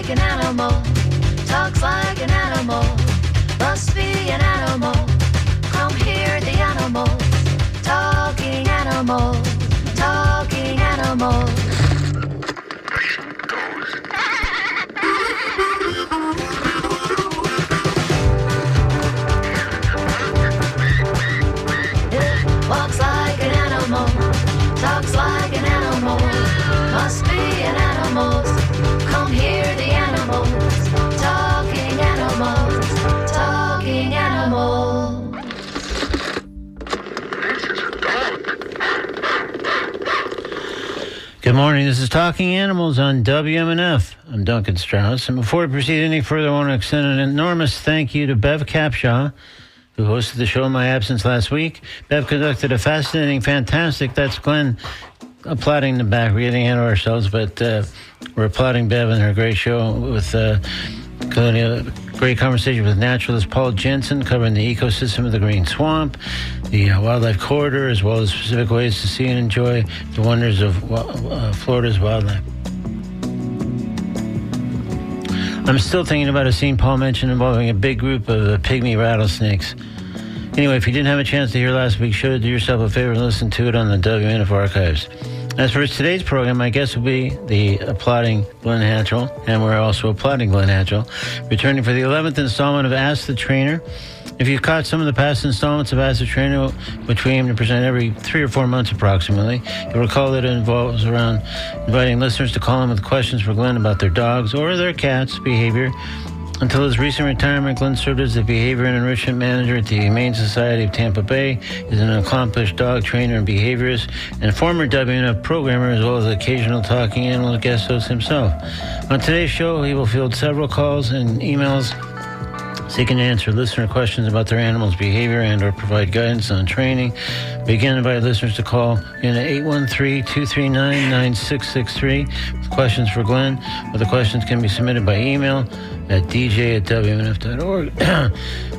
like an animal, talks like an animal, must be an animal. Come hear the animals, talking animals, talking animals. Walks like an animal, talks like an animal, must be an animal. Come hear the animals, talking animals, talking animals. Good morning, this is Talking Animals on WMNF. I'm Duncan Strauss, and before we proceed any further, I want to extend an enormous thank you to Bev Capshaw, who hosted the show in my absence last week. Bev conducted a fascinating, fantastic, that's Glenn applauding the back. We're getting ahead of ourselves, but we're applauding Bev and her great show with a great conversation with naturalist Paul Jensen covering the ecosystem of the Green Swamp, the wildlife corridor, as well as specific ways to see and enjoy the wonders of Florida's wildlife. I'm still thinking about a scene Paul mentioned involving a big group of pygmy rattlesnakes. Anyway, if you didn't have a chance to hear last week's show, do yourself a favor and listen to it on the WMNF archives. As for today's program, my guest will be the applauding Glenn Hatchell, and we're also applauding Glenn Hatchell, returning for the 11th installment of Ask the Trainer. If you've caught some of the past installments of Ask the Trainer, which we aim to present every 3 or 4 months approximately, you'll recall that it involves around inviting listeners to call in with questions for Glenn about their dogs or their cats' behavior. Until his recent retirement, Glenn served as the Behavior and Enrichment Manager at the Humane Society of Tampa Bay. He's an accomplished dog trainer and behaviorist and former WMNF programmer, as well as occasional talking animal guest host himself. On today's show, he will field several calls and emails seeking to answer listener questions about their animal's behavior and or provide guidance on training. We again invite listeners to call in at 813-239-9663 with questions for Glenn, or the questions can be submitted by email at dj@wmnf.org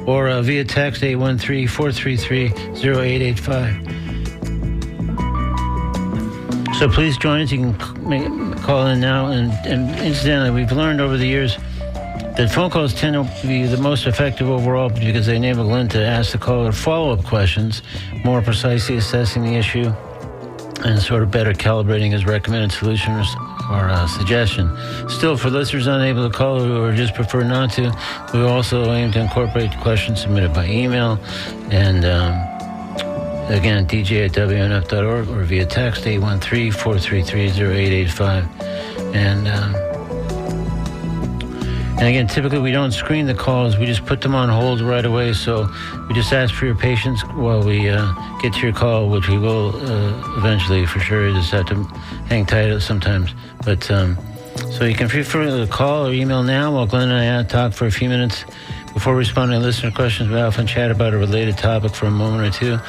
or via text 813-433-0885. So please join us. You can call in now. And incidentally, we've learned over the years that phone calls tend to be the most effective overall because they enable Glenn to ask the caller follow-up questions, more precisely assessing the issue and sort of better calibrating his recommended solution or suggestion. Still, for listeners unable to call or just prefer not to, we also aim to incorporate questions submitted by email and again, dj@wmnf.org or via text 813-433-0885. And again, typically we don't screen the calls. We just put them on hold right away. So we just ask for your patience while we get to your call, which we will eventually for sure. You just have to hang tight sometimes. But so you can feel free to call or email now while Glenn and I talk for a few minutes before responding to listener questions. We often chat about a related topic for a moment or two.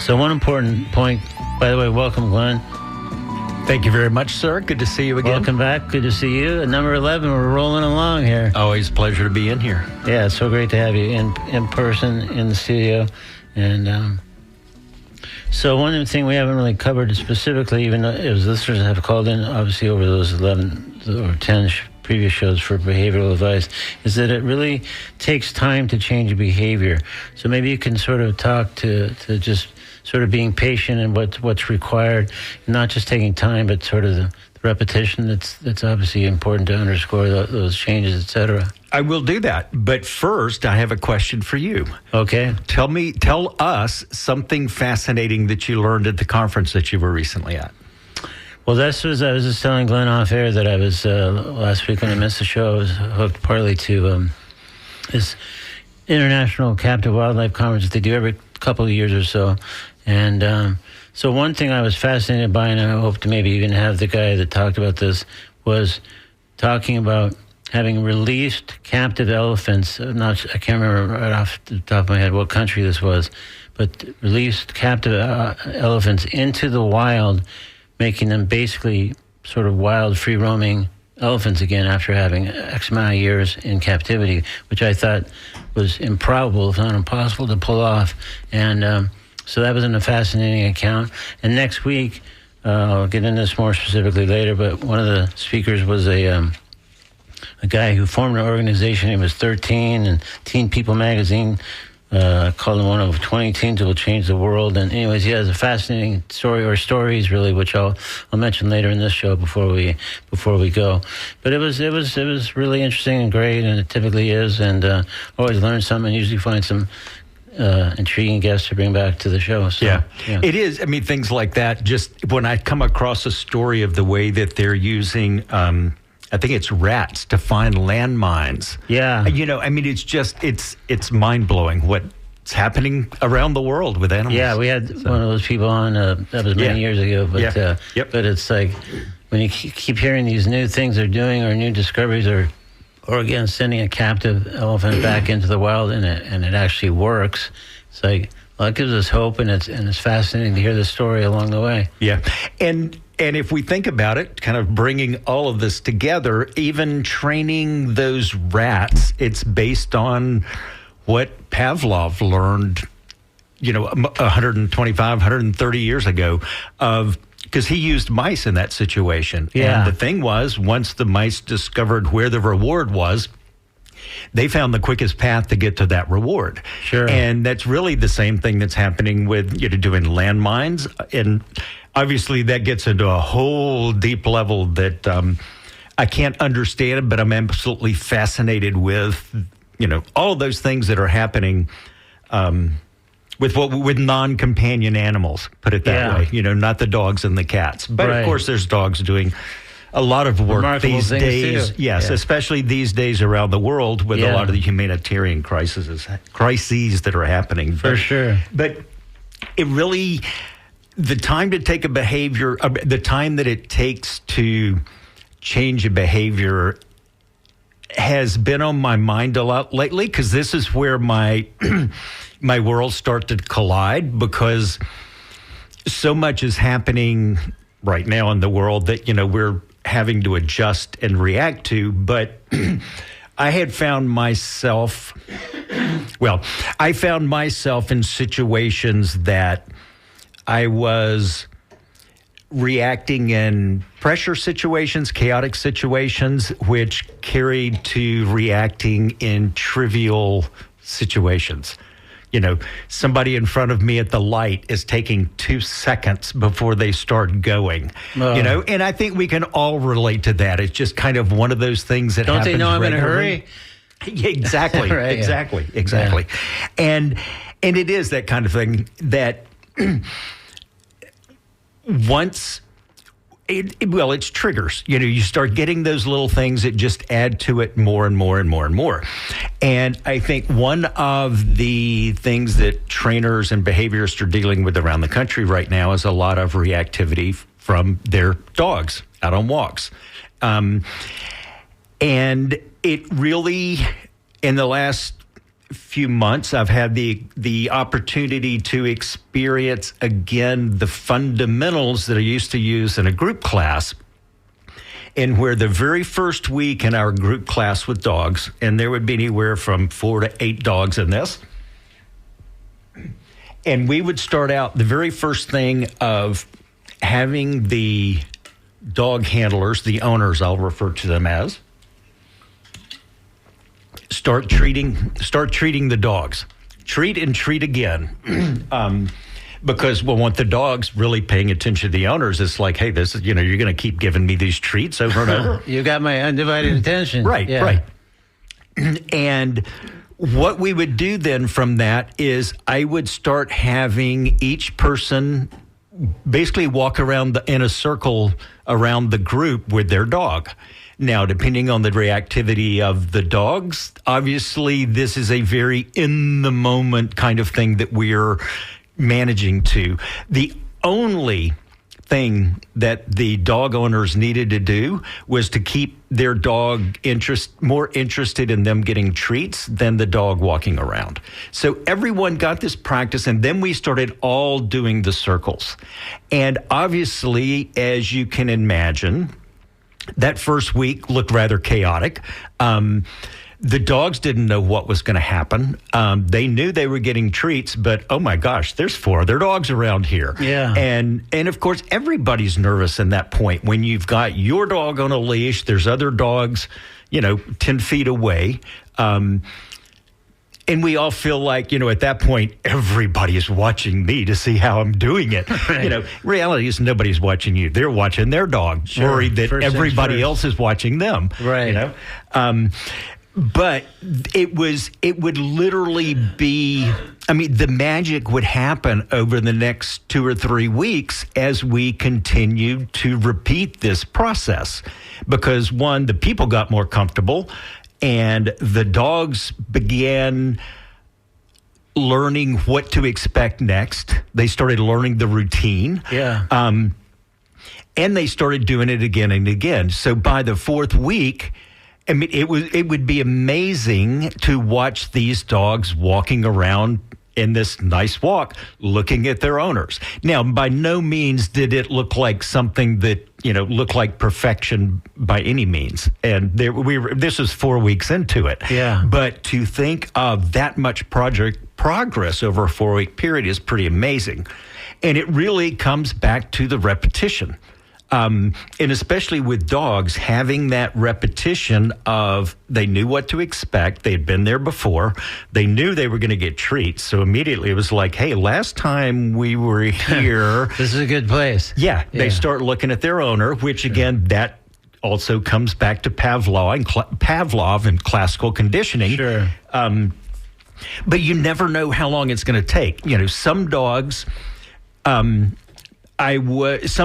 So one important point, by the way, welcome, Glenn. Thank you very much, sir. Good to see you again. Welcome back. Good to see you. At number 11, we're rolling along here. Always a pleasure to be in here. Yeah, it's so great to have you in person in the studio. And so one thing we haven't really covered specifically, even though as listeners have called in, obviously over those 11 or 10 previous shows for behavioral advice, is that it really takes time to change a behavior. So maybe you can sort of talk to just sort of being patient and what's required, not just taking time, but sort of the repetition that's obviously important to underscore those changes, et cetera. I will do that. But first, I have a question for you. Okay. Tell us something fascinating that you learned at the conference that you were recently at. Well, I was just telling Glenn off air that I was, last week when I missed the show, I was hooked partly to this international captive wildlife conference that they do every couple of years or so. And so one thing I was fascinated by, and I hope to maybe even have the guy that talked about this, was talking about having released captive elephants. I can't remember right off the top of my head what country this was, but released captive elephants into the wild, making them basically sort of wild, free-roaming elephants again after having X amount of years in captivity, which I thought was improbable, if not impossible, to pull off. And so that was a fascinating account. And next week, I'll get into this more specifically later, but one of the speakers was a a guy who formed an organization. He was 13, and Teen People magazine called him one of 20 teens who will change the world. And anyways, he has a fascinating story, or stories really, which I'll mention later in this show before we go. But it was really interesting and great, and it typically is. And always learn something. Usually find some intriguing guests to bring back to the show. So, yeah, it is. I mean, things like that. Just when I come across a story of the way that they're using, I think it's rats to find landmines. Yeah. I mean, it's mind blowing what's happening around the world with animals. Yeah, we had one of those people on that was many years ago. But but it's like when you keep hearing these new things they're doing, or new discoveries, or again sending a captive elephant back into the wild, and it actually works. It's like, well, it gives us hope, and it's fascinating to hear the story along the way. Yeah, and if we think about it, kind of bringing all of this together, even training those rats, it's based on what Pavlov learned, 125, 130 years ago, because he used mice in that situation. Yeah. And the thing was, once the mice discovered where the reward was, they found the quickest path to get to that reward. Sure. And that's really the same thing that's happening with doing landmines. And obviously that gets into a whole deep level that I can't understand, but I'm absolutely fascinated with, all of those things that are happening with non-companion animals, put it that way. Not the dogs and the cats. But of course there's dogs doing a lot of work Remarkable these days. too. Yes, especially these days around the world with a lot of the humanitarian crises that are happening. For sure. But it really, the time to take a behavior, the time that it takes to change a behavior has been on my mind a lot lately, because this is where my my worlds start to collide, because so much is happening right now in the world that, we're having to adjust and react to. But I had found myself, in situations that I was reacting in pressure situations, chaotic situations, which carried to reacting in trivial situations. Somebody in front of me at the light is taking 2 seconds before they start going. And I think we can all relate to that. It's just kind of one of those things that Don't happens they know I'm in a regularly. hurry? Exactly. Right, exactly. yeah. Exactly. And it is that kind of thing that once it's triggers. You start getting those little things that just add to it more and more and more and more. And I think one of the things that trainers and behaviorists are dealing with around the country right now is a lot of reactivity from their dogs out on walks. And it really, in the last few months, I've had the opportunity to experience again the fundamentals that I used to use in a group class, and where the very first week in our group class with dogs, and there would be anywhere from 4 to 8 dogs in this, and we would start out the very first thing of having the dog handlers, the owners, I'll refer to them as, start treating the dogs. Treat and treat again. Because we want the dogs really paying attention to the owners. It's like, hey, this is, you're going to keep giving me these treats over and over. You got my undivided attention. Right, yeah. right. And what we would do then from that is I would start having each person basically walk around in a circle around the group with their dog. Now, depending on the reactivity of the dogs, obviously this is a very in-the-moment kind of thing that we're managing to. The only thing that the dog owners needed to do was to keep their dog more interested in them getting treats than the dog walking around. So everyone got this practice, and then we started all doing the circles. And obviously, as you can imagine, that first week looked rather chaotic. The dogs didn't know what was going to happen. They knew they were getting treats, but oh my gosh, there's 4 other dogs around here. Yeah. And of course, everybody's nervous in that point. When you've got your dog on a leash, there's other dogs, 10 feet away. And we all feel like, at that point, everybody is watching me to see how I'm doing it. Right. Reality is nobody's watching you. They're watching their dog, worried that everybody else is watching them. Right. But it would literally be, the magic would happen over the next 2 or 3 weeks as we continued to repeat this process. Because one, the people got more comfortable, and the dogs began learning what to expect next. They started learning the routine. Yeah. And they started doing it again and again. So by the 4th week, it would be amazing to watch these dogs walking around in this nice walk, looking at their owners. Now, by no means did it look like something that, looked like perfection by any means. And this was 4 weeks into it. Yeah. But to think of that much progress over a 4-week period is pretty amazing. And it really comes back to the repetition. And especially with dogs, having that repetition of they knew what to expect. They had been there before. They knew they were going to get treats. So immediately it was like, hey, last time we were here. This is a good place. Yeah. They start looking at their owner, which again, that also comes back to Pavlov and classical conditioning. Sure. But you never know how long it's going to take. Some dogs... some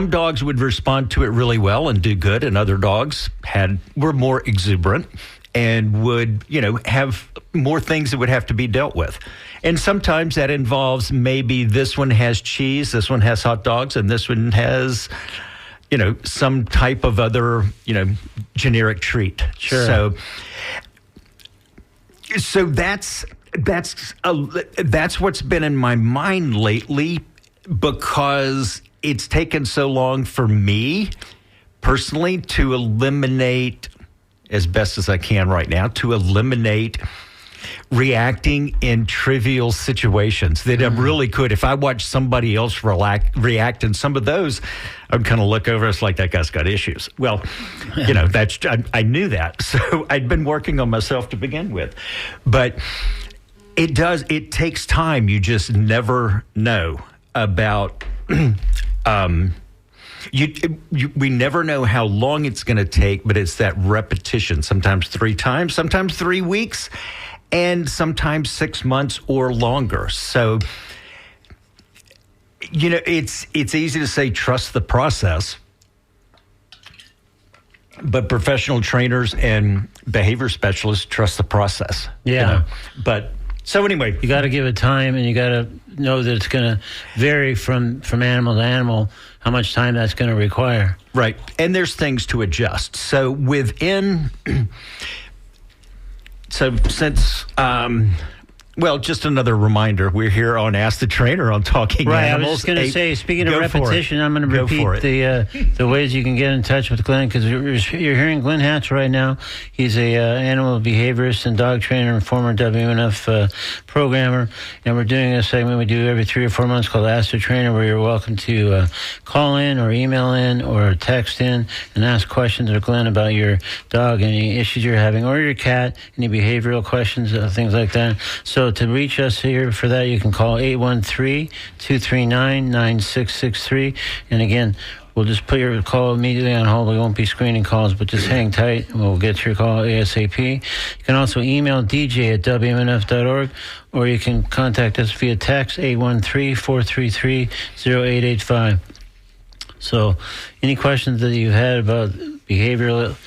dogs would respond to it really well and do good, and other dogs were more exuberant and would, have more things that would have to be dealt with. And sometimes that involves maybe this one has cheese, this one has hot dogs, and this one has, some type of other, generic treat. Sure. So that's what's been in my mind lately, because it's taken so long for me personally to eliminate, as best as I can right now, to eliminate reacting in trivial situations that I really could. If I watch somebody else react in some of those, I'd kind of look over. It's like, that guy's got issues. Well, I knew that. So I'd been working on myself to begin with. But it takes time. You just never know about... we never know how long it's going to take, but it's that repetition, sometimes 3 times, sometimes 3 weeks, and sometimes 6 months or longer. So, it's easy to say, trust the process, but professional trainers and behavior specialists trust the process. Yeah. But so anyway, you got to give it time, and you got to know that it's going to vary from animal to animal, how much time that's going to require. Right. And there's things to adjust. So since just another reminder, we're here on Ask the Trainer on Talking Animals. Right, I was just going to say, speaking of repetition, I'm going to repeat the ways you can get in touch with Glenn, because you're hearing Glenn Hatchell right now. He's a animal behaviorist and dog trainer and former WMNF programmer, and we're doing a segment we do every 3 or 4 months called Ask the Trainer, where you're welcome to call in or email in or text in and ask questions to Glenn about your dog, any issues you're having, or your cat, any behavioral questions, things like that. So to reach us here for that, you can call 813-239-9663. And again, we'll just put your call immediately on hold. We won't be screening calls, but just hang tight, and we'll get your call ASAP. You can also email dj@wmnf.org, or you can contact us via text, 813-433-0885. So any questions that you've had about behavioral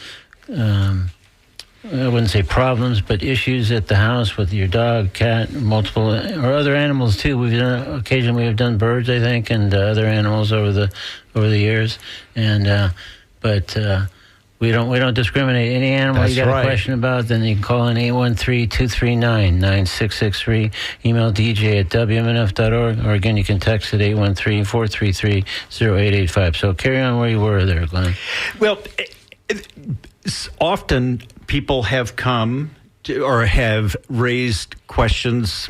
I wouldn't say problems, but issues at the house with your dog, cat, multiple, or other animals too. Occasionally we have done birds, I think, and other animals over the years. And but we don't discriminate. Any animal That's you got right. a question about, then you can call in 813-239-9663. Email dj@wmnf.org, or again you can text at 813-433-0885. So carry on where you were there, Glenn. Well, often people have come to, or have raised questions.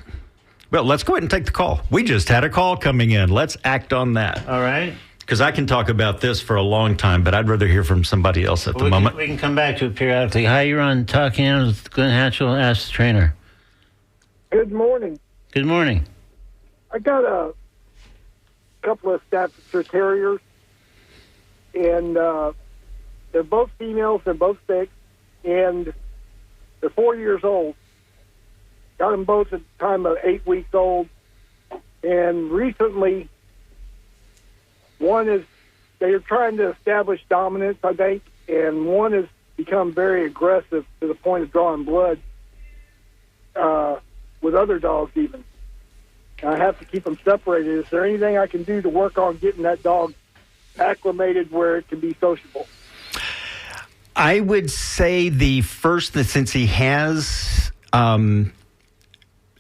Well, let's go ahead and take the call. We just had a call coming in. Let's act on that. All right. Because I can talk about this for a long time, but I'd rather hear from somebody else at the moment. We can come back to it periodically. Hi, you're on Talking Animals with Glenn Hatchell. Ask the trainer. Good morning. Good morning. I got a couple of Staffordshire Terriers, and they're both females. They're both fixed, and they're 4 years old. Got them both at the time of 8 weeks old, and recently, they're trying to establish dominance, I think, and one has become very aggressive to the point of drawing blood with other dogs even. I have to keep them separated. Is there anything I can do to work on getting that dog acclimated where it can be sociable? I would say the first, since he has, I'm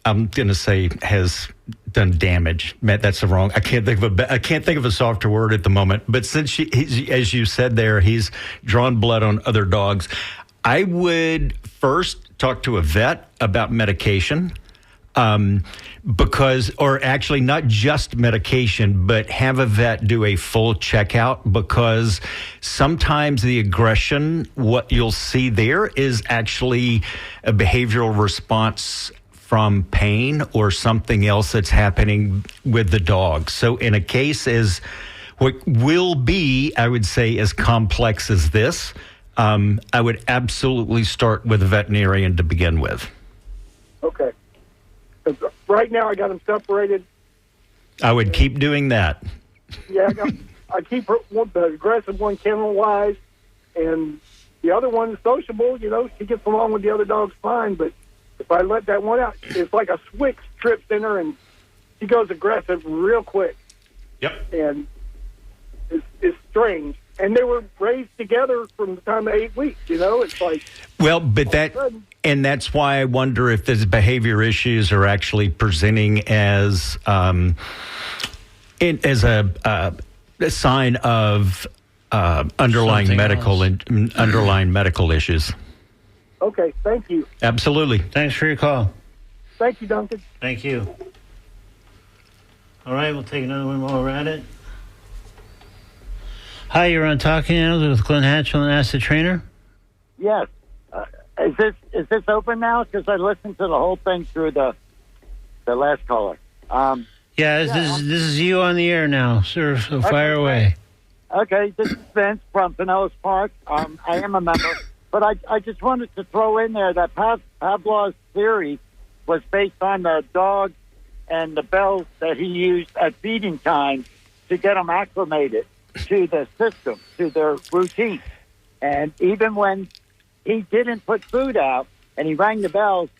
going to say has done damage. Matt, that's the wrong. I can't think of a softer word at the moment. But since as you said there, he's drawn blood on other dogs. I would first talk to a vet about medication. Or actually not just medication, but have a vet do a full checkout, because sometimes the aggression, what you'll see there is actually a behavioral response from pain or something else that's happening with the dog. So in a case as what will be, I would say, as complex as this, I would absolutely start with a veterinarian to begin with. Okay. Right now, I got them separated. I would keep doing that. Yeah, I keep the aggressive one kennel-wise, and the other one is sociable. You know, she gets along with the other dogs fine, but if I let that one out, it's like a switch trips in her, and she goes aggressive real quick. Yep. And it's strange. And they were raised together from the time of 8 weeks, you know? It's like... Well, but that's why I wonder if these behavior issues are actually presenting as a sign of underlying medical issues. Okay, thank you. Absolutely. Thanks for your call. Thank you, Duncan. Thank you. All right, we'll take another one while we're at it. Hi, you're on Talking Animals with Glenn Hatchell and Ask the Trainer. Yes. Is this open now? Because I listened to the whole thing through the last caller. This is you on the air now, sir. So fire away. Okay, this is Vince from Pinellas Park. I am a member, but I just wanted to throw in there that Pavlov's theory was based on the dog and the bells that he used at feeding time to get them acclimated to the system, to their routine. And even when he didn't put food out and he rang the bells,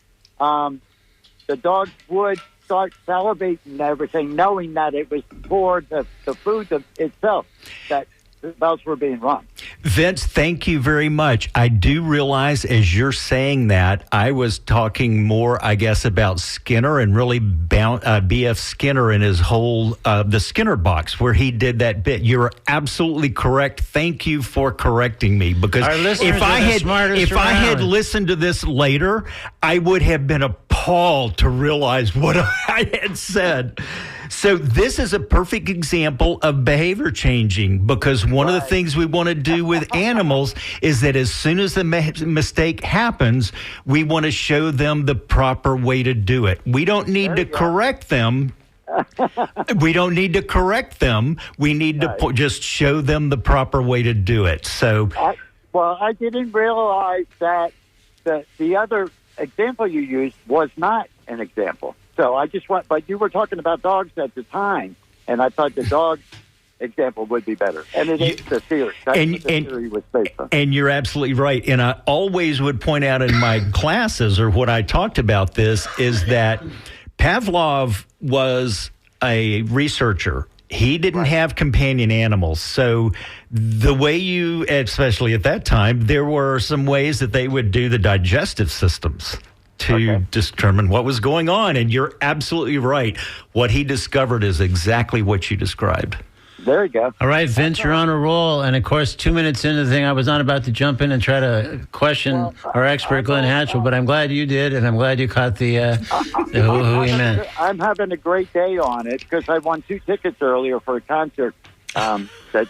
the dogs would start salivating and everything, knowing that it was for the food itself that the bells were being rung. Vince, thank you very much. I do realize as you're saying that, I was talking more, I guess, about Skinner and really B.F. Skinner and his whole, the Skinner box where he did that bit. You're absolutely correct. Thank you for correcting me, because if I had listened to this later, I would have been appalled to realize what I had said. So this is a perfect example of behavior changing, because one of the things we want to do with animals is that as soon as the mistake happens, we want to show them the proper way to do it. We don't need to correct them. We don't need to correct them. We need to just show them the proper way to do it. So, I didn't realize that the other example you used was not an example. So I just but you were talking about dogs at the time, and I thought the dog example would be better. And it is the theory. That's what the theory was based on. And you're absolutely right. And I always would point out in my classes, or what I talked about this, is that Pavlov was a researcher. He didn't have companion animals. So the way especially at that time, there were some ways that they would do the digestive systems to determine what was going on. And you're absolutely right. What he discovered is exactly what you described. There you go. All right, Vince, you're on a roll. And, of course, 2 minutes into the thing, I was not about to jump in and try to question our expert, Glenn Hatchell, but I'm glad you did, and I'm glad you caught the who he meant. I'm having a great day on it because I won 2 tickets earlier for a concert the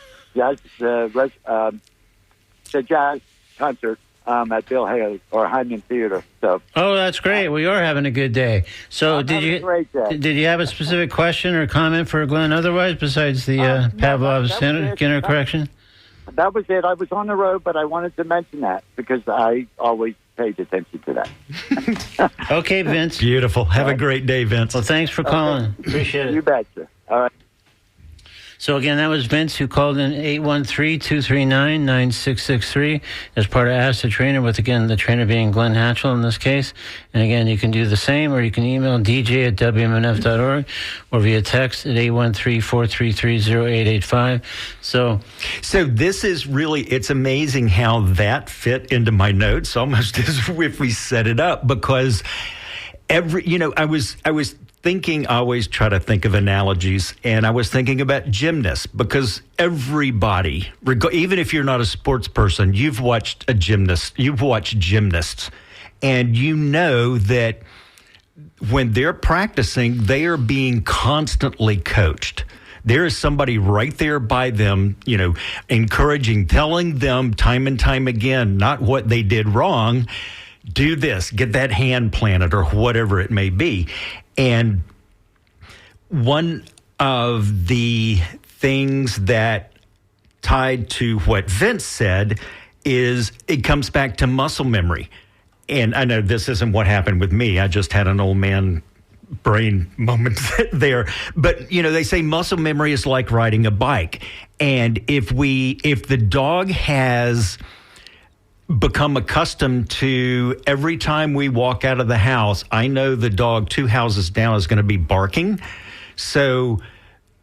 jazz concert at Bill Haley or Hyman Theater. So. Oh, that's great. We are having a good day. So, did you have a specific question or comment for Glenn otherwise besides the Pavlov's Skinner correction? That was it. I was on the road, but I wanted to mention that because I always paid attention to that. Okay, Vince. Beautiful. Have a great day, Vince. Well, thanks for calling. Appreciate it. You betcha. All right. So, again, that was Vince who called in 813-239-9663 as part of Ask the Trainer, with, again, the trainer being Glenn Hatchell in this case. And, again, you can do the same, or you can email dj@wmnf.org or via text at 813-433-0885. So this is really, it's amazing how that fit into my notes, almost as if we set it up, because I was thinking, I always try to think of analogies, and I was thinking about gymnasts, because everybody, even if you're not a sports person, you've watched gymnasts, and you know that when they're practicing, they are being constantly coached. There is somebody right there by them, encouraging, telling them time and time again, not what they did wrong, do this, get that hand planted, or whatever it may be. And one of the things that tied to what Vince said is it comes back to muscle memory. And I know this isn't what happened with me. I just had an old man brain moment there. But, they say muscle memory is like riding a bike. And if the dog has become accustomed to every time we walk out of the house, I know the dog 2 houses down is going to be barking. So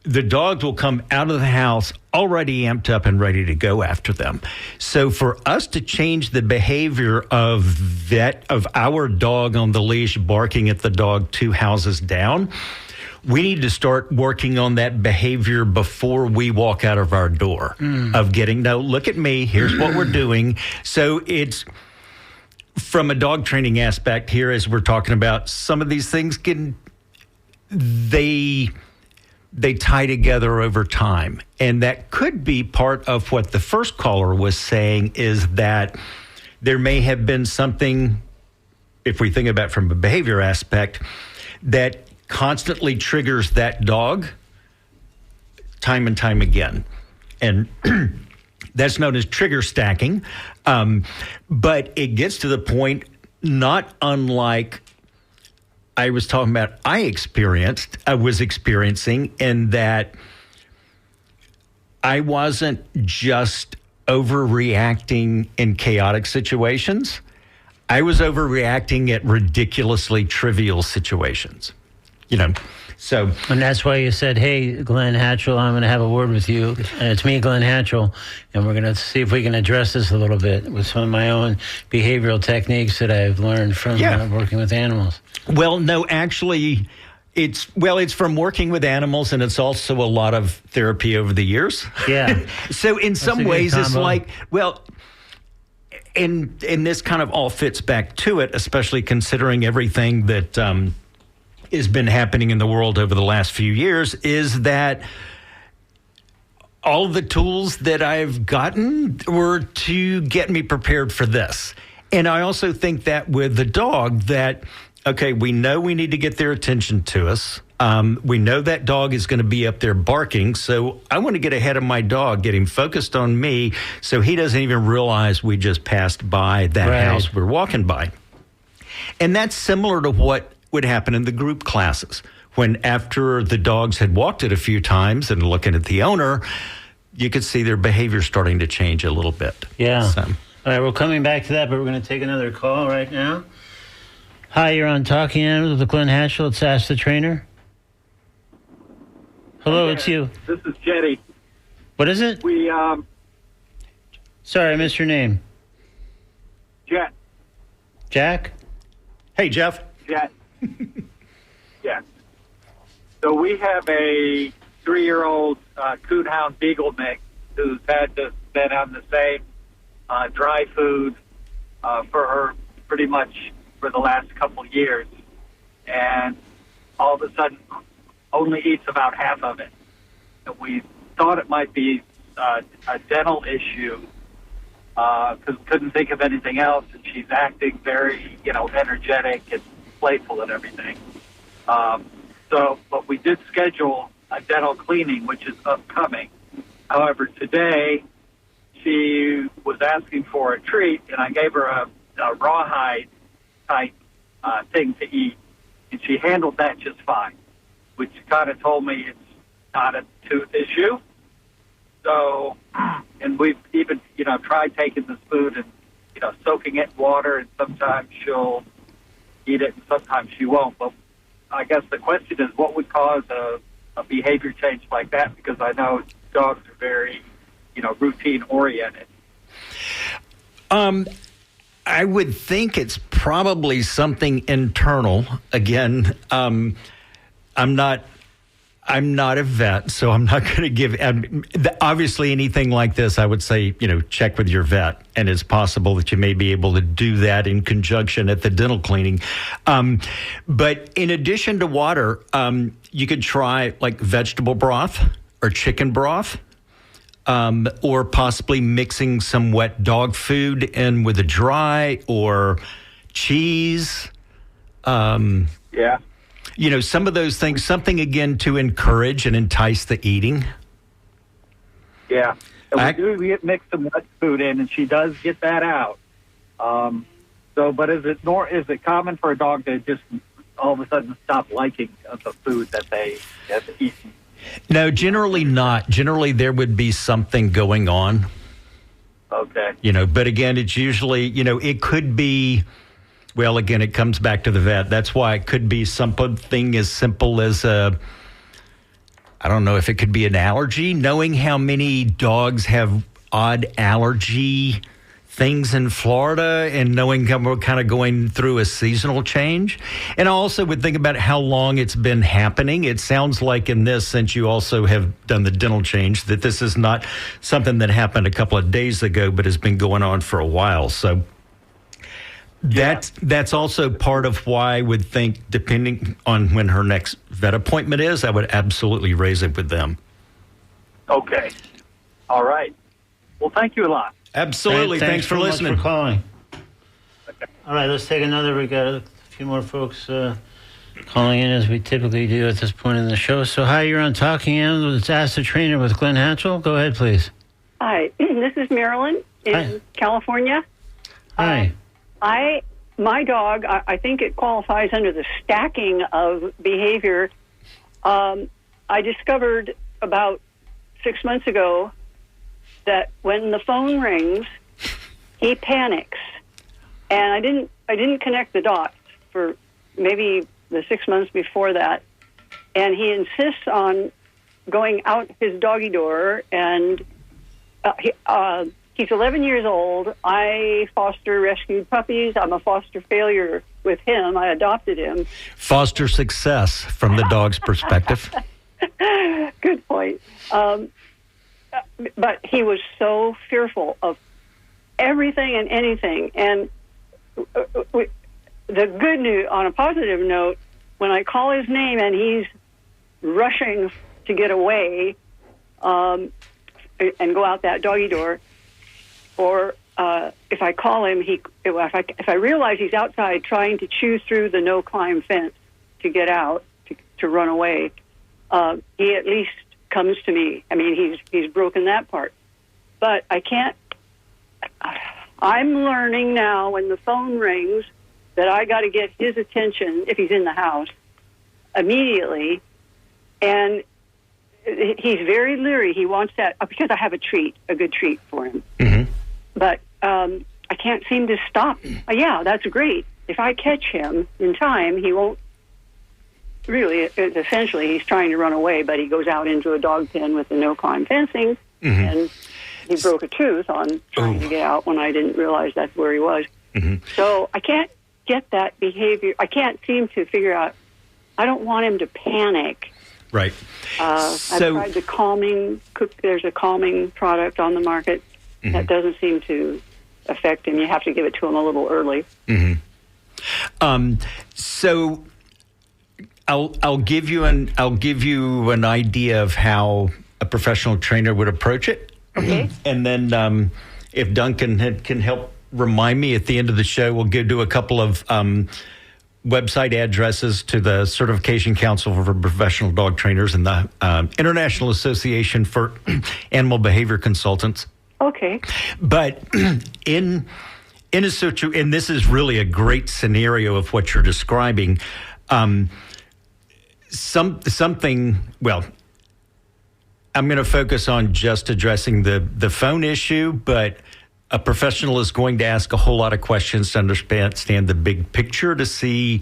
the dogs will come out of the house already amped up and ready to go after them. So for us to change the behavior of our dog on the leash barking at the dog 2 houses down, we need to start working on that behavior before we walk out of our door of getting, no, look at me, here's what we're doing. So it's from a dog training aspect here, as we're talking about, some of these things they tie together over time. And that could be part of what the first caller was saying, is that there may have been something, if we think about it from a behavior aspect, that constantly triggers that dog time and time again. And that's known as trigger stacking. But it gets to the point, not unlike I was talking about I was experiencing, in that I wasn't just overreacting in chaotic situations. I was overreacting at ridiculously trivial situations. So. And that's why you said, hey, Glenn Hatchell, I'm going to have a word with you. And it's me, Glenn Hatchell, and we're going to see if we can address this a little bit with some of my own behavioral techniques that I've learned from working with animals. Well, no, actually, it's from working with animals, and it's also a lot of therapy over the years. Yeah. So in some ways, it's like, and this kind of all fits back to it, especially considering everything that has been happening in the world over the last few years, is that all of the tools that I've gotten were to get me prepared for this. And I also think that with the dog, that, okay, we know we need to get their attention to us. We know that dog is going to be up there barking, so I want to get ahead of my dog, get him focused on me, so he doesn't even realize we just passed by that house we're walking by. And that's similar to what would happen in the group classes, when after the dogs had walked it a few times and looking at the owner, you could see their behavior starting to change a little bit. Yeah. So. All right, we're coming back to that, but we're going to take another call right now. Hi, you're on Talking Animals with Glenn Hatchell. It's Ask the Trainer. Hello, it's you. This is Jetty. What is it? Sorry, I missed your name. Jet. Jack? Hey, Jeff. Jet. Yes. So we have a 3-year-old coonhound beagle mix who's had to been on the same dry food for her pretty much for the last couple of years, and all of a sudden only eats about half of it. And we thought it might be a dental issue because couldn't think of anything else, and she's acting very, energetic and playful and everything. But we did schedule a dental cleaning, which is upcoming. However, today she was asking for a treat, and I gave her a rawhide type thing to eat, and she handled that just fine, which kind of told me it's not a tooth issue. So, and we've even, tried taking this food and, soaking it in water, and sometimes she'll eat it and sometimes she won't. But I guess the question is, what would cause a behavior change like that? Because I know dogs are very, routine oriented. I would think it's probably something internal. Again, I'm not a vet, so I'm not going to give. Obviously, anything like this, I would say, check with your vet, and it's possible that you may be able to do that in conjunction at the dental cleaning. But in addition to water, you could try like vegetable broth or chicken broth. Or possibly mixing some wet dog food in with a dry or cheese. Yeah. Some of those things, something again to encourage and entice the eating. Yeah. And we mix some wet food in, and she does get that out. But is it common for a dog to just all of a sudden stop liking the food that they have eaten? No, generally not. Generally, there would be something going on. Okay. But again, it's usually, it could be, well, again, it comes back to the vet. That's why it could be something as simple as I don't know if it could be an allergy. Knowing how many dogs have odd allergy things in Florida and knowing we're kind of going through a seasonal change. And I also would think about how long it's been happening. It sounds like in this, since you also have done the dental change, that this is not something that happened a couple of days ago, but has been going on for a while. So that's also part of why I would think, depending on when her next vet appointment is, I would absolutely raise it with them. Okay. All right. Well, thank you a lot. Absolutely. Thanks for listening. Much for calling. Okay. All right, let's take another. We got a few more folks calling in as we typically do at this point in the show. So, hi, you're on Talking Animals. It's Ask the Trainer with Glenn Hatchell. Go ahead, please. Hi, this is Marilyn in California. Hi. My dog, I think it qualifies under the stacking of behavior. I discovered about 6 months ago that when the phone rings, he panics, and I didn't connect the dots for maybe the 6 months before that, and he insists on going out his doggy door, and he's 11 years old. I foster rescued puppies. I'm a foster failure with him. I adopted him. Foster success from the dog's perspective. Good point. But he was so fearful of everything and anything. And the good news, on a positive note, when I call his name and he's rushing to get away and go out that doggy door, or if I call him, if I realize he's outside trying to chew through the no-climb fence to get out, to run away, he at least comes to me. I mean, he's broken that part. But I can't... I'm learning now when the phone rings that I got to get his attention, if he's in the house, immediately. And he's very leery. He wants that, because I have a good treat for him. Mm-hmm. But I can't seem to stop. Yeah, that's great. If I catch him in time, he won't... Really, essentially, he's trying to run away, but he goes out into a dog pen with the no-climb fencing, and he broke a tooth on trying to get out when I didn't realize that's where he was. Mm-hmm. So I can't get that behavior. I can't seem to figure out. I don't want him to panic. Right. I've tried the calming. There's a calming product on the market that doesn't seem to affect him. You have to give it to him a little early. Mm-hmm. I'll give you an idea of how a professional trainer would approach it. Okay. And then if Duncan can help remind me at the end of the show, we'll do a couple of website addresses to the Certification Council for Professional Dog Trainers and the International Association for Animal Behavior Consultants. Okay. But in a situation, and this is really a great scenario of what you're describing, something, well, I'm going to focus on just addressing the phone issue, but a professional is going to ask a whole lot of questions to understand the big picture, to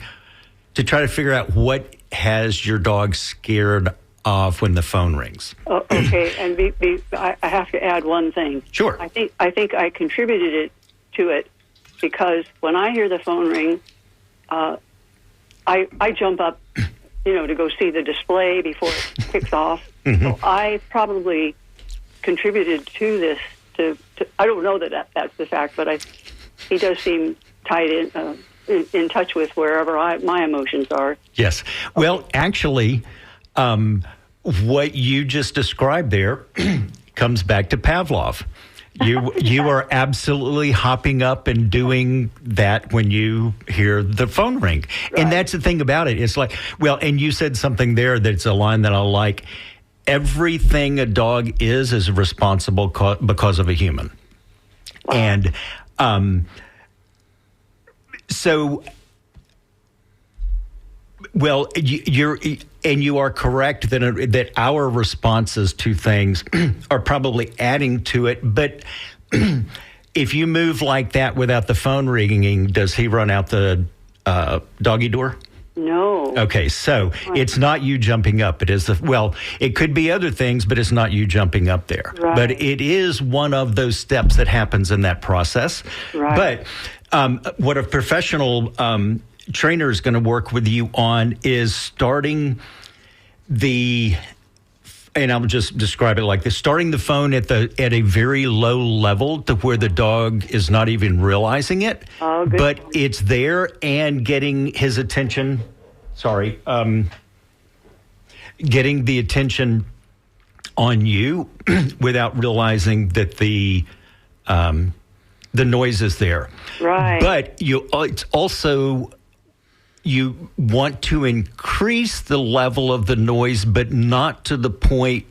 try to figure out what has your dog scared off when the phone rings. Okay, and I have to add one thing. Sure. I think I contributed to it because when I hear the phone ring, I jump up, to go see the display before it kicks off. Mm-hmm. So I probably contributed to this. I don't know that's the fact, but he does seem tied in touch with wherever my emotions are. Yes. Well, actually, what you just described there comes back to Pavlov. You are absolutely hopping up and doing that when you hear the phone ring. Right. And that's the thing about it. It's like, well, and you said something there that's a line that I like. Everything a dog is responsible because of a human. Wow. And so, well, you are correct that our responses to things are probably adding to it. But if you move like that without the phone ringing, does he run out the doggy door? No. Okay, so it's not you jumping up. It is it could be other things, but it's not you jumping up there. Right. But it is one of those steps that happens in that process. Right. But what a professional trainer is going to work with you on is starting and I'll just describe it like this: starting the phone at a very low level to where the dog is not even realizing it, but it's there, and getting his attention. Getting the attention on you without realizing that the noise is there. Right. But it's also. You want to increase the level of the noise, but not to the point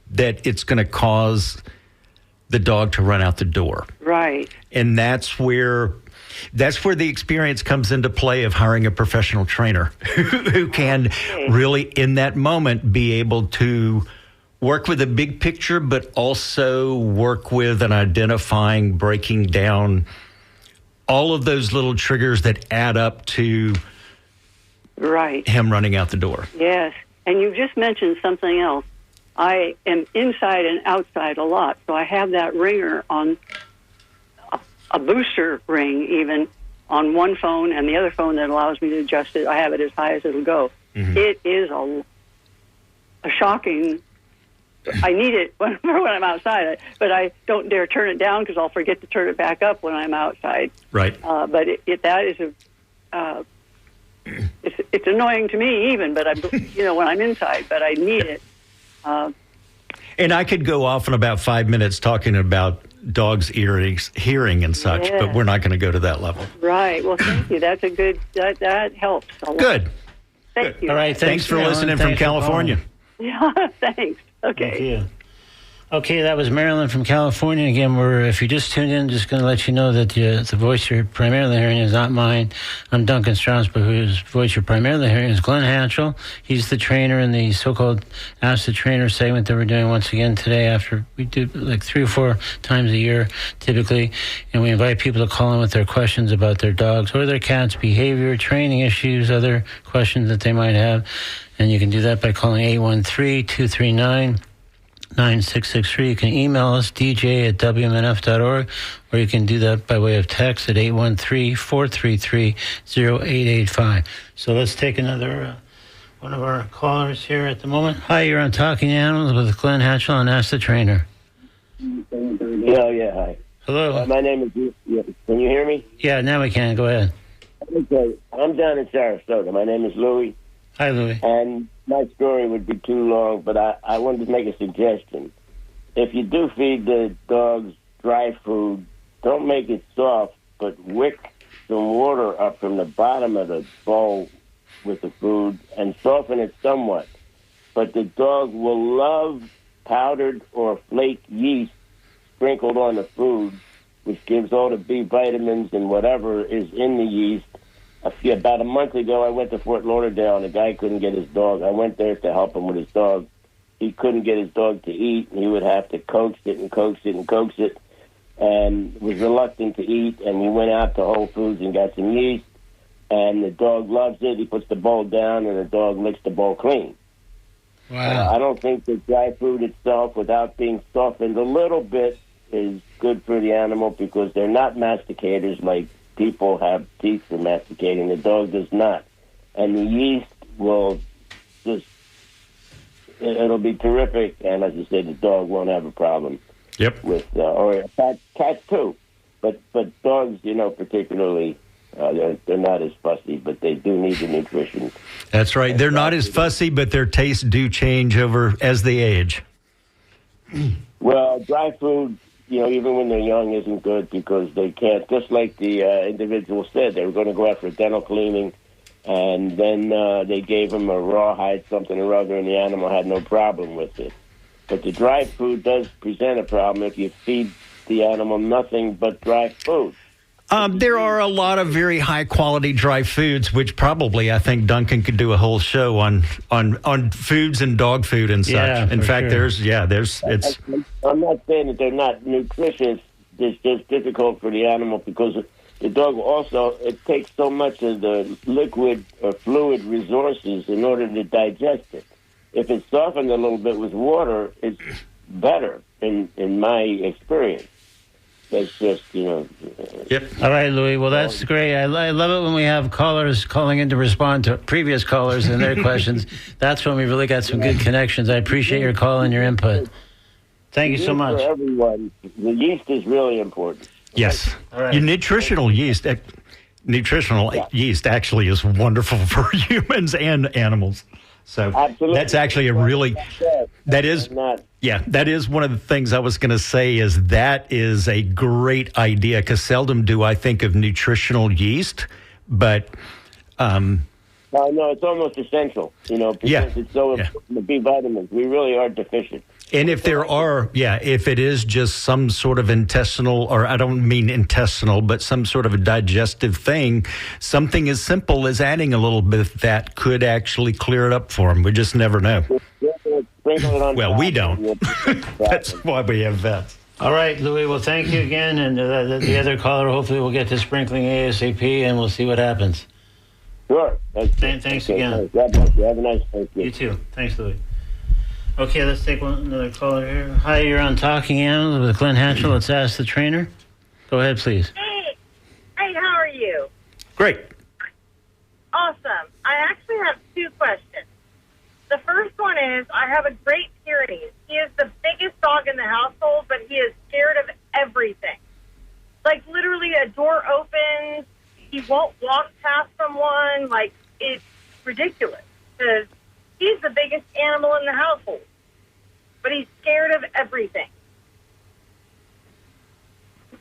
that it's going to cause the dog to run out the door. Right. And that's where the experience comes into play of hiring a professional trainer who can really, in that moment, be able to work with a big picture, but also work with an identifying, breaking down all of those little triggers that add up to him running out the door. Yes. And you just mentioned something else. I am inside and outside a lot, so I have that ringer on a booster ring even on one phone, and the other phone that allows me to adjust it, I have it as high as it'll go. Mm-hmm. It is a shocking... I need it when I'm outside, but I don't dare turn it down because I'll forget to turn it back up when I'm outside. Right. But that is it's annoying to me even, but when I'm inside, but I need it. And I could go off in about 5 minutes talking about dogs' hearing and such, but we're not going to go to that level. Right. Well, thank you. That's a good. That helps a lot. Good. Thank you. All right. Thanks for listening from California. Yeah. Thanks. Okay. Thank you. Okay, that was Marilyn from California. Again, if you just tuned in, just going to let you know that the voice you're primarily hearing is not mine. I'm Duncan Strasberg, whose voice you're primarily hearing is Glenn Hatchell. He's the trainer in the so-called Ask the Trainer segment that we're doing once again today. After we do like 3 or 4 times a year, typically, and we invite people to call in with their questions about their dogs or their cats' behavior, training issues, other questions that they might have. And you can do that by calling 813-239-9663. You can email us, dj@wmnf.org, or you can do that by way of text at 813-433-0885. So let's take another one of our callers here at the moment. Hi, you're on Talking Animals with Glenn Hatchell on Ask the Trainer. Yeah, hi. Hello. My name is... Can you hear me? Yeah, now we can. Go ahead. Okay. I'm down in Sarasota. My name is Louie. Hi, Louie. And my story would be too long, but I wanted to make a suggestion. If you do feed the dogs dry food, don't make it soft, but wick some water up from the bottom of the bowl with the food and soften it somewhat. But the dog will love powdered or flake yeast sprinkled on the food, which gives all the B vitamins and whatever is in the yeast. About a month ago, I went to Fort Lauderdale, and a guy couldn't get his dog. I went there to help him with his dog. He couldn't get his dog to eat, and he would have to coax it and coax it and coax it, and was reluctant to eat. And we went out to Whole Foods and got some yeast, and the dog loves it. He puts the bowl down, and the dog licks the bowl clean. Wow. I don't think the dry food itself, without being softened a little bit, is good for the animal because they're not masticators like people have teeth for masticating. The dog does not. And the yeast will just, it'll be terrific. And as I say, the dog won't have a problem. Yep. With, or cats too. But dogs, particularly, they're not as fussy, but they do need the nutrition. That's right. They're not as fussy, but their tastes do change over as they age. Well, dry food, even when they're young, isn't good because they can't. Just like the individual said, they were going to go out for dental cleaning, and then they gave them a rawhide, something or other, and the animal had no problem with it. But the dry food does present a problem if you feed the animal nothing but dry food. There are a lot of very high quality dry foods, which probably I think Duncan could do a whole show on foods and dog food and such. Yeah, in fact, sure. it's. I'm not saying that they're not nutritious. It's just difficult for the animal because the dog also, it takes so much of the liquid or fluid resources in order to digest it. If it's softened a little bit with water, it's better in my experience. That's just, Yep. All right, Louie. Well, that's great. I love it when we have callers calling in to respond to previous callers and their questions. That's when we really got some good connections. I appreciate your call and your input. Thank you so much. For everyone, the yeast is really important. Yes. All right. Your nutritional yeast actually is wonderful for humans and animals. So Absolutely. that's actually that is one of the things I was going to say is that is a great idea because seldom do I think of nutritional yeast, but no, it's almost essential, because it's so important, the B vitamins. We really are deficient. And if if it is just some sort of intestinal, or I don't mean intestinal, but some sort of a digestive thing, something as simple as adding a little bit of that could actually clear it up for them. We just never know. Well, we don't. That's why we have vets. All right, Louie. Well, thank you again. And the other caller, hopefully we'll get to sprinkling ASAP, and we'll see what happens. Sure. Thanks again. God bless you. Have a nice day. You too. Thanks, Louie. Okay, let's take another caller here. Hi, you're on Talking Animals with Glenn Hatchell. Let's ask the trainer. Go ahead, please. Hey, how are you? Great. Awesome. I actually have two questions. The first one is, I have a Great Pyrenees. He is the biggest dog in the household, but he is scared of everything. Like, literally, a door opens, he won't walk past someone. Like, it's ridiculous. Because he's the biggest animal in the household, but he's scared of everything.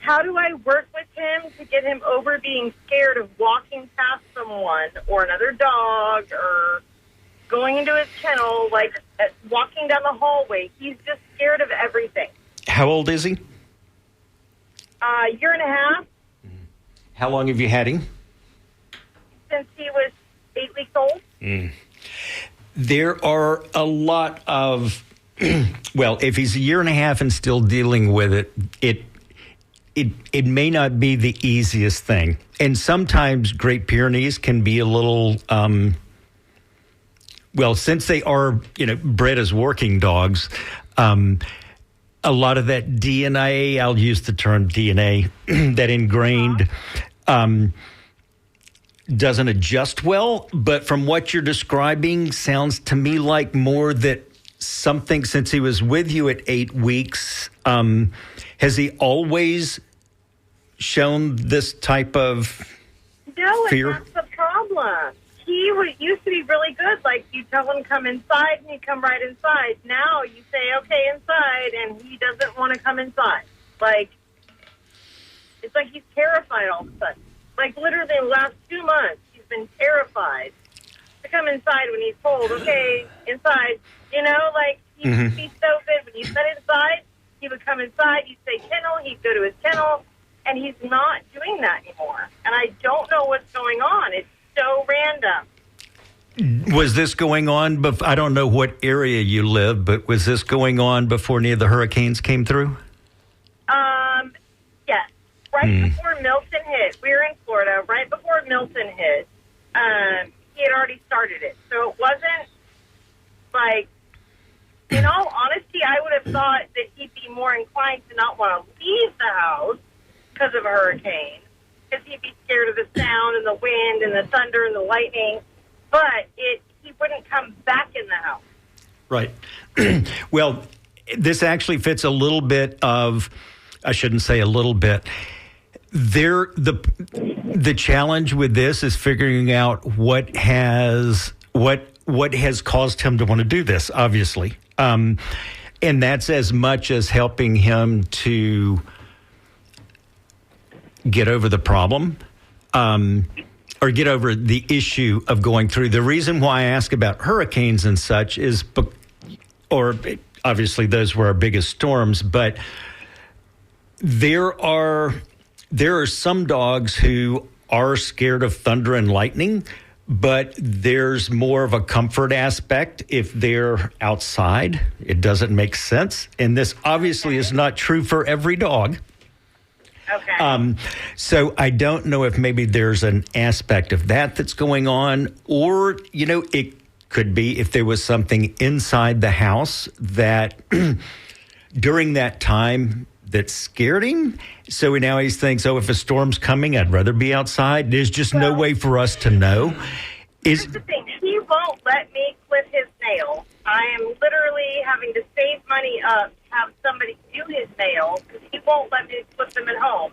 How do I work with him to get him over being scared of walking past someone or another dog or going into his kennel, like walking down the hallway? He's just scared of everything. How old is he? A year and a half. How long have you had him? Since he was 8 weeks old. There are a lot of, well, if he's a year and a half and still dealing with it, it may not be the easiest thing. And sometimes Great Pyrenees can be a little, well, since they are, bred as working dogs, a lot of that DNA, I'll use the term DNA, that ingrained, doesn't adjust well, but from what you're describing, sounds to me like more that something, since he was with you at 8 weeks, has he always shown this type of No, fear? and that's the problem. He used to be really good. Like, you tell him come inside, and he'd come right inside. Now you say, okay, inside, and he doesn't want to come inside. Like, it's like he's terrified all of a sudden. Like, literally the last 2 months, he's been terrified to come inside when he's told, okay, inside. You know, like, he used to be so good. When you said inside, he would come inside. You'd say kennel. He'd go to his kennel. And he's not doing that anymore. And I don't know what's going on. It's so random. Was this going on? I don't know what area you live, but was this going on before any of the hurricanes came through? Yes. Right before Milton hit. We were in Florida. Right before Milton hit, he had already started it. So it wasn't like, in all honesty, I would have thought that he'd be more inclined to not want to leave the house because of a hurricane, because he'd be scared of the sound and the wind and the thunder and the lightning, but he wouldn't come back in the house. Right. Well, this actually fits a little bit of, I shouldn't say a little bit. The challenge with this is figuring out what has caused him to want to do this, obviously. And that's as much as helping him to get over the problem or get over the issue of going through. The reason why I ask about hurricanes and such is, or obviously those were our biggest storms, but there are some dogs who are scared of thunder and lightning, but there's more of a comfort aspect if they're outside. It doesn't make sense. And this obviously is not true for every dog. Okay. So I don't know if maybe there's an aspect of that's going on, or, it could be if there was something inside the house that during that time that scared him. So now he thinks, if a storm's coming, I'd rather be outside. There's just no way for us to know. Here's the thing. He won't let me clip his nails. I am literally having to save money up to have somebody do his nails because he won't let me clip them at home.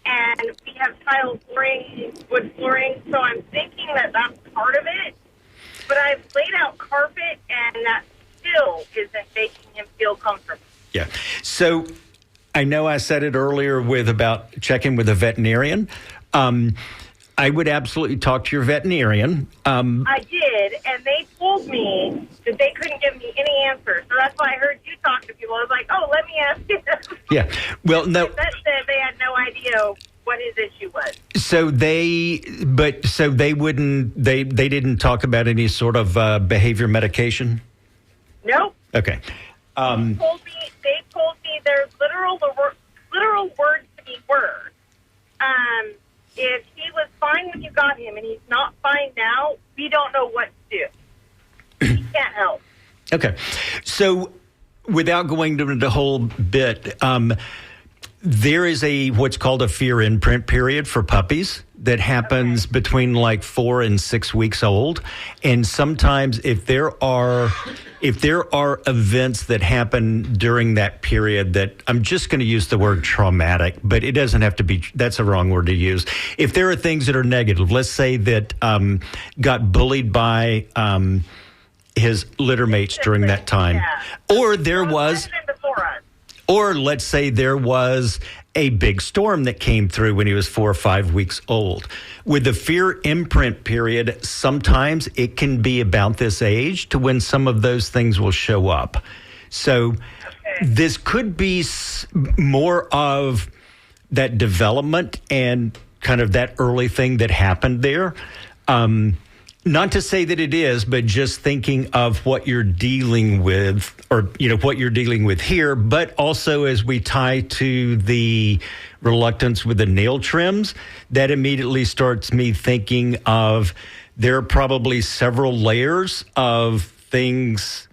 And we have tile flooring, wood flooring, so I'm thinking that that's part of it. But I've laid out carpet, and that still isn't making him feel comfortable. Yeah. So I know I said it earlier about checking with a veterinarian. I would absolutely talk to your veterinarian. I did, and they told me that they couldn't give me any answers. So that's why I heard you talk to people. I was like, let me ask you. Yeah. Well, no. That said, they had no idea what his issue was. So they didn't talk about any sort of behavior medication? Nope. Okay. They told me there's literal words to me were. If he was fine when you got him and he's not fine now, we don't know what to do. He can't help. Okay. So without going into the whole bit, there is what's called a fear imprint period for puppies that happens between like 4 and 6 weeks old. And sometimes if there are events that happen during that period that, I'm just going to use the word traumatic, but it doesn't have to be, that's a wrong word to use. If there are things that are negative, let's say that got bullied by his litter mates during that time, or or let's say there was a big storm that came through when he was 4 or 5 weeks old. With the fear imprint period, sometimes it can be about this age to when some of those things will show up. So this could be more of that development and kind of that early thing that happened there. Not to say that it is, but just thinking of what you're dealing with, or, what you're dealing with here, but also as we tie to the reluctance with the nail trims, that immediately starts me thinking of there are probably several layers of things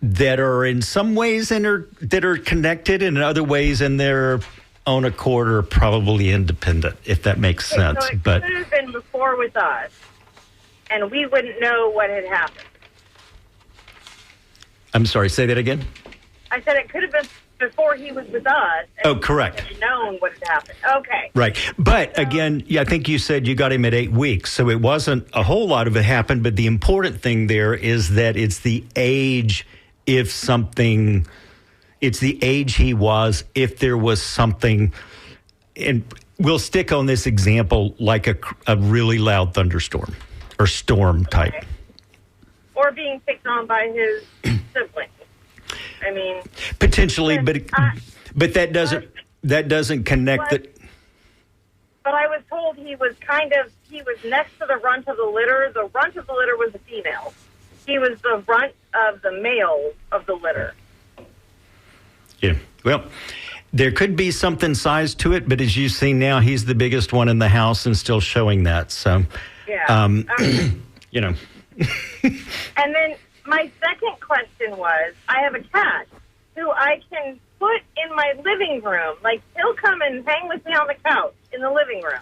that are in some ways that are connected, and in other ways in their own accord are probably independent, if that makes sense. So it could have been before with us, and we wouldn't know what had happened. I'm sorry, say that again? I said it could have been before he was with us. Oh, correct. Had known what had happened. Okay. Right. But again, I think you said you got him at 8 weeks, so it wasn't a whole lot of it happened. But the important thing there is that it's the age, it's the age he was, if there was something, and we'll stick on this example like a really loud thunderstorm or storm type. Okay. Or being picked on by his siblings. I mean, potentially, but that doesn't connect the. But I was told he was next to the runt of the litter. The runt of the litter was the female. He was the runt of the male of the litter. Yeah. Well, there could be something size to it, but as you see now, he's the biggest one in the house and still showing that. So, yeah. You know. And then my second question was, I have a cat who I can put in my living room. Like, he'll come and hang with me on the couch in the living room.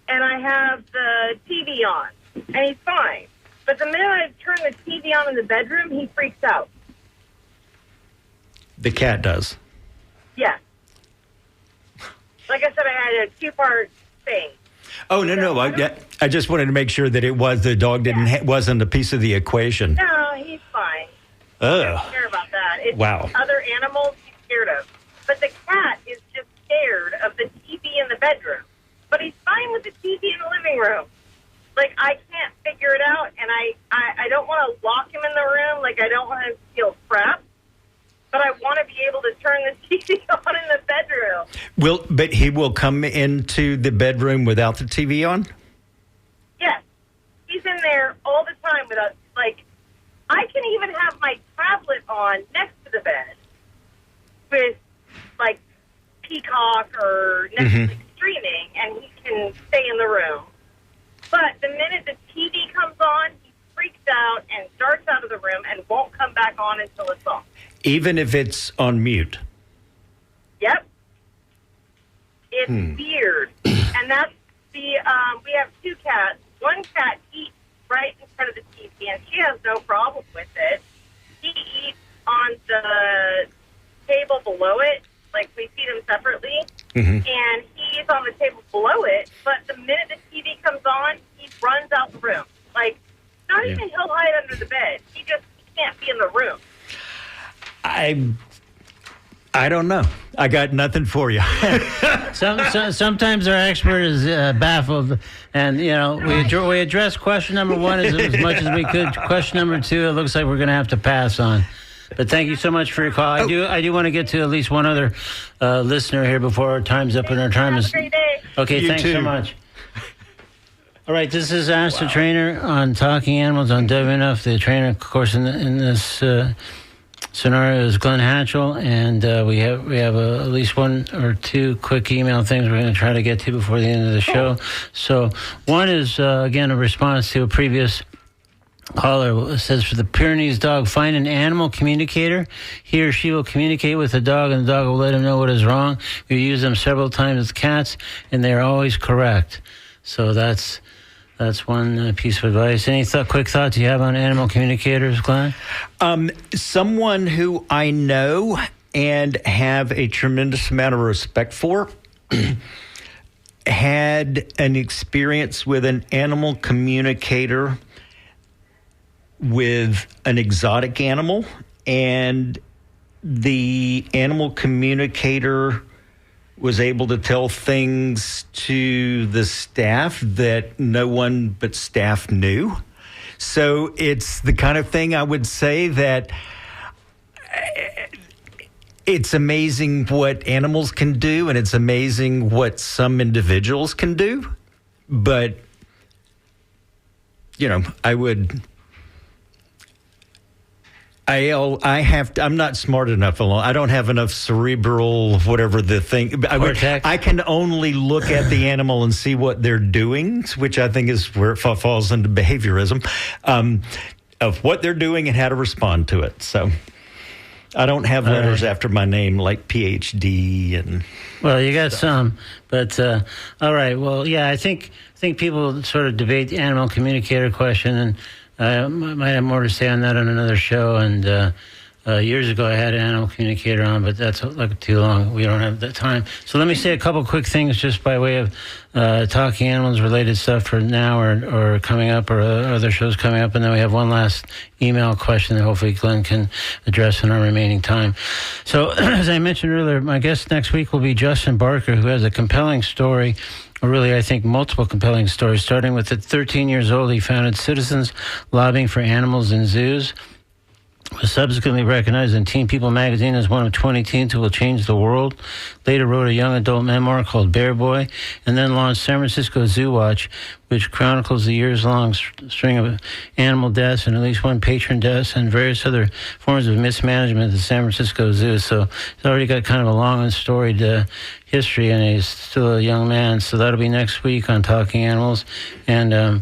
And I have the TV on, and he's fine. But the minute I turn the TV on in the bedroom, he freaks out. The cat does. Yes. Like I said, I had a two-part thing. Oh, no. I just wanted to make sure that it was the dog wasn't a piece of the equation. No, he's fine. Oh. I don't care about that. It's Wow. other animals he's scared of. But the cat is just scared of the TV in the bedroom. But he's fine with the TV in the living room. Like, I can't figure it out, and I don't want to lock him in the room. Like, I don't want him to feel trapped. But I want to be able to turn the TV on in the bedroom. But he will come into the bedroom without the TV on? Yes. He's in there all the time without, like, I can even have my tablet on next to the bed with, like, Peacock or Netflix streaming, and he can stay in the room. But the minute the TV comes on, he freaks out and darts out of the room and won't come back on until it's off. Even if it's on mute? Yep. It's weird. And that's we have two cats. One cat eats right in front of the TV, and she has no problem with it. He eats on the table below it, like we feed him separately, and he's on the table below it, but the minute the TV comes on, he runs out the room. Like, not even he'll hide under the bed. He can't be in the room. I don't know. I got nothing for you. Sometimes our expert is baffled, and we addressed question number one as much as we could. Question number two, it looks like we're going to have to pass on. But thank you so much for your call. I do want to get to at least one other listener here before our time's up, and our time is. Have a great day. Okay, thanks so much. All right, this is Ask the Trainer on Talking Animals on WMNF. The trainer, of course, in this scenario is Glenn Hatchell, and we have at least one or two quick email things we're going to try to get to before the end of the show. So one is, again, a response to a previous caller. It says, for the Pyrenees dog, find an animal communicator. He or she will communicate with the dog, and the dog will let him know what is wrong. We use them several times with cats, and they're always correct. So that's one piece of advice. Any quick thoughts you have on animal communicators, Glenn? Someone who I know and have a tremendous amount of respect for had an experience with an animal communicator with an exotic animal, and the animal communicator was able to tell things to the staff that no one but staff knew. So it's the kind of thing I would say that it's amazing what animals can do, and it's amazing what some individuals can do. But, I'm not smart enough alone. I don't have enough cerebral, whatever the thing. I can only look at the animal and see what they're doing, which I think is where it falls into behaviorism, of what they're doing and how to respond to it. So I don't have letters after my name like PhD and. Well, you got some, but all right. Well, yeah, I think people sort of debate the animal communicator question, and I might have more to say on that on another show. And Years ago, I had an animal communicator on, but that's like too long. We don't have that time. So let me say a couple quick things just by way of talking animals related stuff for now or coming up, or other shows coming up. And then we have one last email question that hopefully Glenn can address in our remaining time. So as I mentioned earlier, my guest next week will be Justin Barker, who has a compelling story, or really, I think, multiple compelling stories. Starting with at 13 years old, he founded Citizens Lobbying for Animals in Zoos, was subsequently recognized in Teen People magazine as one of 20 teens who will change the world. Later wrote a young adult memoir called Bear Boy, and then launched San Francisco Zoo Watch, which chronicles the years-long string of animal deaths and at least one patron death and various other forms of mismanagement at the San Francisco Zoo. So he's already got kind of a long and storied history, and he's still a young man. So that'll be next week on Talking Animals. And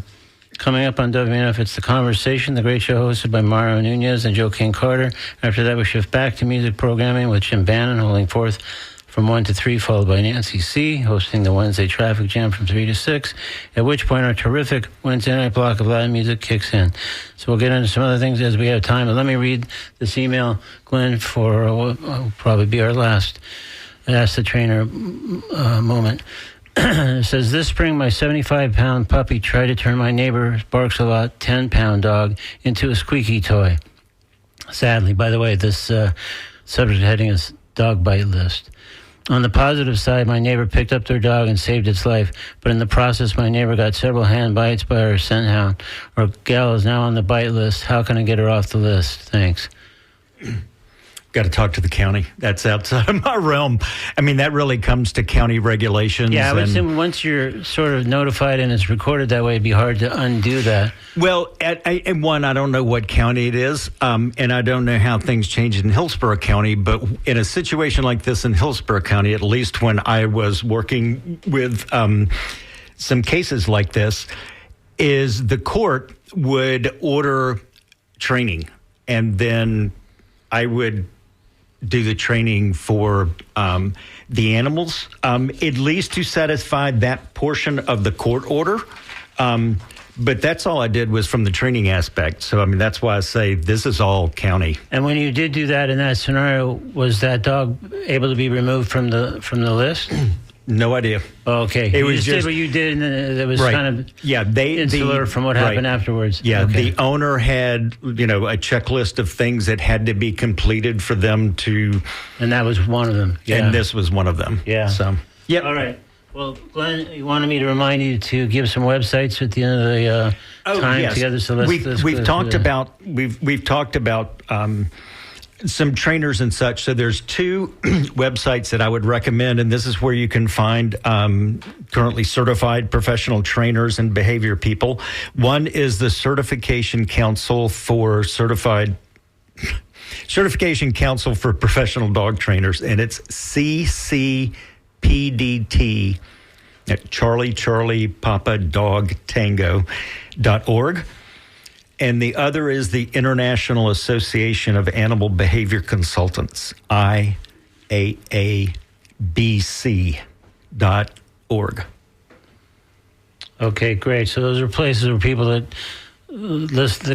coming up on WMNF, it's The Conversation, the great show hosted by Mario Nunez and Joe King Carter. After that, we shift back to music programming with Jim Bannon holding forth from 1 to 3, followed by Nancy C., hosting the Wednesday Traffic Jam from 3 to 6, at which point our terrific Wednesday night block of Latin music kicks in. So we'll get into some other things as we have time. But let me read this email, Glenn, for what will probably be our last Ask the Trainer moment. It says, this spring, my 75-pound puppy tried to turn my neighbor barks a lot 10-pound dog into a squeaky toy. Sadly, by the way, this subject heading is dog bite list. On the positive side, my neighbor picked up their dog and saved its life, but in the process, my neighbor got several hand bites by our scent hound. Our gal is now on the bite list. How can I get her off the list? Thanks. Got to talk to the county. That's outside of my realm. I mean, that really comes to county regulations. Yeah, I would assume once you're sort of notified and it's recorded that way, it'd be hard to undo that. Well, and one, I don't know what county it is, and I don't know how things change in Hillsborough County, but in a situation like this in Hillsborough County, at least when I was working with some cases like this, is the court would order training, and then I would do the training for the animals, at least to satisfy that portion of the court order. But that's all I did was from the training aspect. So, I mean, that's why I say this is all county. And when you did do that in that scenario, was that dog able to be removed from the list? No idea. Okay. It was just did what you did, and it was right. kind of insular from what happened afterwards. Yeah, okay. The owner had, a checklist of things that had to be completed for them to... And that was one of them. Yeah. And this was one of them. Yeah. So, yeah. All right. Well, Glenn, you wanted me to remind you to give some websites at the end of the time yes. together. So we've talked about some trainers and such. So there's 2 websites that I would recommend, and this is where you can find currently certified professional trainers and behavior people. One is the Certification Council for Professional Dog Trainers, and it's CCPDT at Charlie Papa Dog Tango.org. And the other is the International Association of Animal Behavior Consultants, IAABC.org. Okay, great. So those are places where people that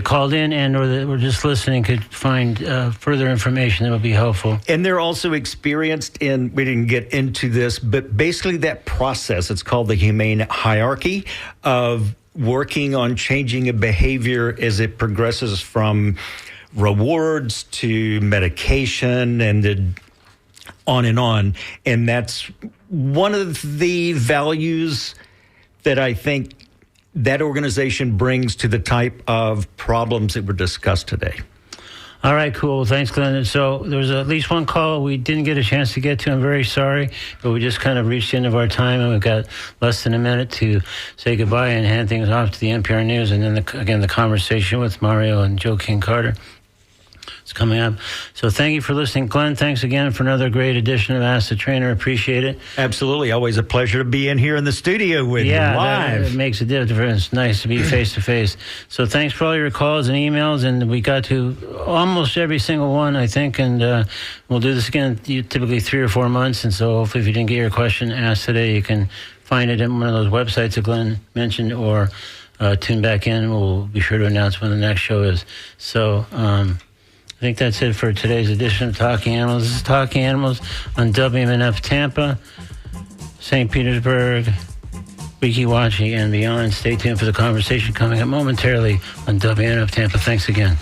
called in and or that were just listening could find further information that would be helpful. And they're also experienced in, we didn't get into this, but basically that process, it's called the humane hierarchy of working on changing a behavior as it progresses from rewards to medication and on and on. And that's one of the values that I think that organization brings to the type of problems that were discussed today. All right, cool. Thanks, Glenn. So there was at least one call we didn't get a chance to get to. I'm very sorry, but we just kind of reached the end of our time, and we've got less than a minute to say goodbye and hand things off to the NPR News. And then, the conversation with Mario and Joe King Carter is coming up. So thank you for listening. Glenn, thanks again for another great edition of Ask the Trainer. Appreciate it. Absolutely. Always a pleasure to be in here in the studio with you live. It makes a difference. Nice to be face-to-face. So thanks for all your calls and emails, and we got to almost every single one, I think, and we'll do this again typically 3 or 4 months, and so hopefully if you didn't get your question asked today, you can find it in one of those websites that Glenn mentioned, or tune back in. We'll be sure to announce when the next show is. So, I think that's it for today's edition of Talking Animals. This is Talking Animals on WMNF Tampa, St. Petersburg, Weeki Wachee, and beyond. Stay tuned for the conversation coming up momentarily on WMNF Tampa. Thanks again.